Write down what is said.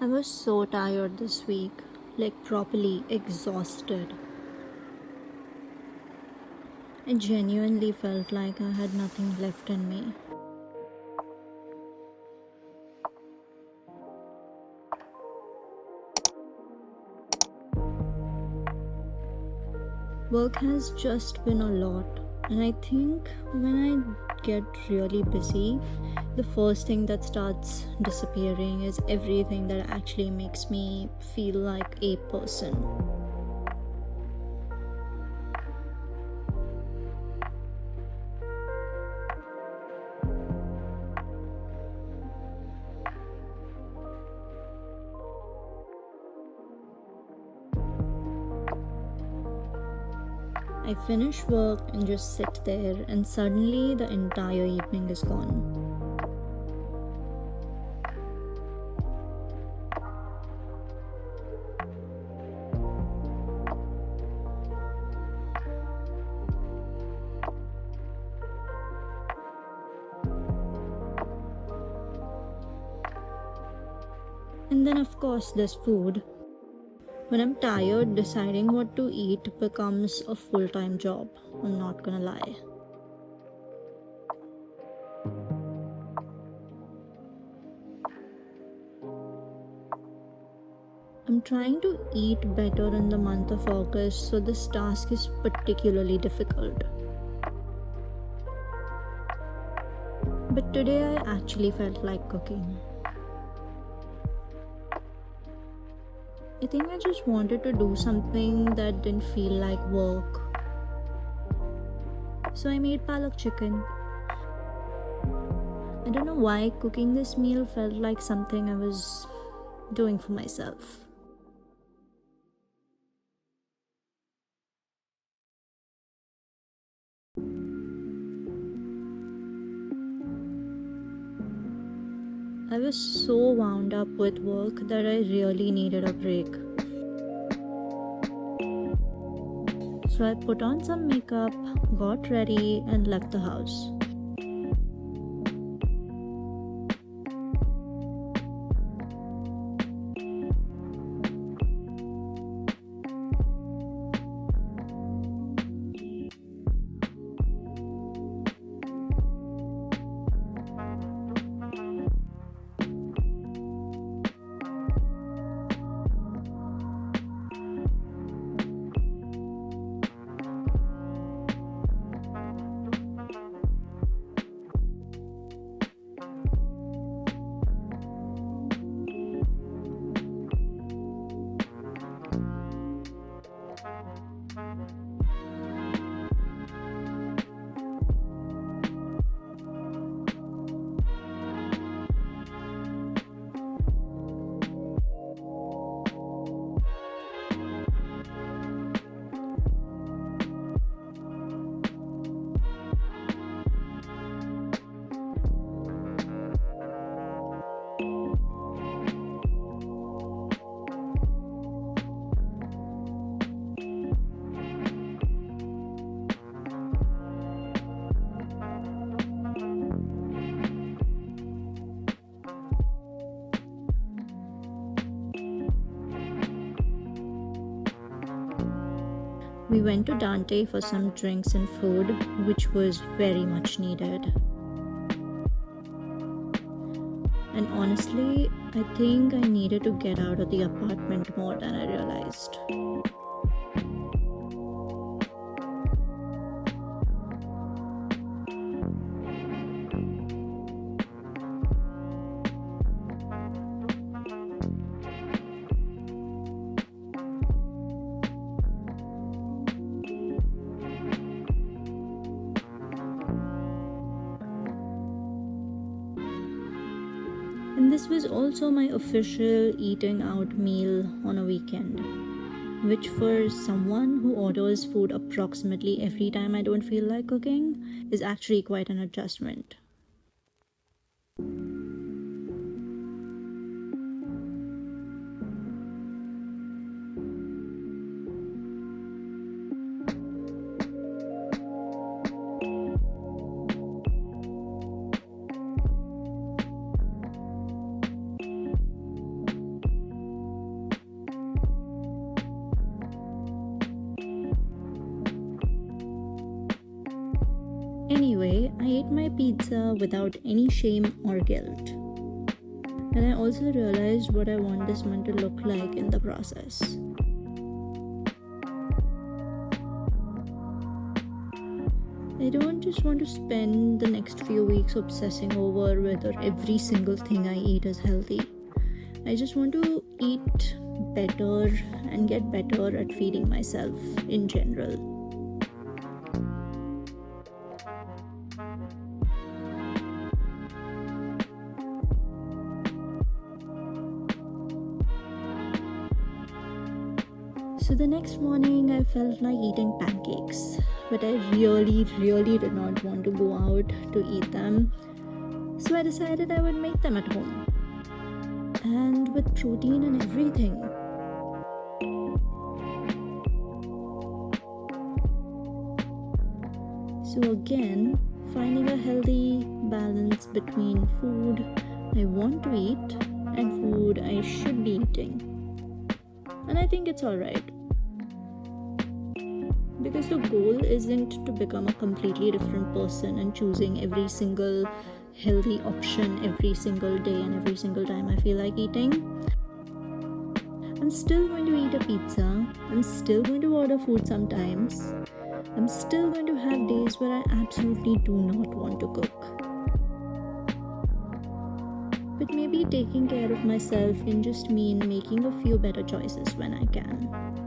I was so tired this week, like properly exhausted. I genuinely felt like I had nothing left in me. Work has just been a lot, and I think when I get really busy, the first thing that starts disappearing is everything that actually makes me feel like a person. I finish work and just sit there, and suddenly the entire evening is gone. And then, of course, there's food. When I'm tired, deciding what to eat becomes a full time job. I'm not gonna lie. I'm trying to eat better in the month of August, so this task is particularly difficult. But today I actually felt like cooking. I think I just wanted to do something that didn't feel like work. So I made palak chicken. I don't know why cooking this meal felt like something I was doing for myself. I was so wound up with work that I really needed a break. So I put on some makeup, got ready, and left the house. We went to Dante for some drinks and food, which was very much needed. And honestly, I think I needed to get out of the apartment more than I realized. And this was also my official eating out meal on a weekend, which for someone who orders food approximately every time I don't feel like cooking is actually quite an adjustment. pizza without any shame or guilt. And I also realized what I want this month to look like in the process. I don't just want to spend the next few weeks obsessing over whether every single thing I eat is healthy. I just want to eat better and get better at feeding myself in general. So the next morning I felt like eating pancakes, but I really did not want to go out to eat them. So I decided I would make them at home. And with protein and everything. So again, finding a healthy balance between food I want to eat and food I should be eating. And I think it's alright. Because the goal isn't to become a completely different person and choosing every single healthy option every single day and every single time I feel like eating. I'm still going to eat a pizza. I'm still going to order food sometimes. I'm still going to have days where I absolutely do not want to cook. But maybe taking care of myself can just mean making a few better choices when I can.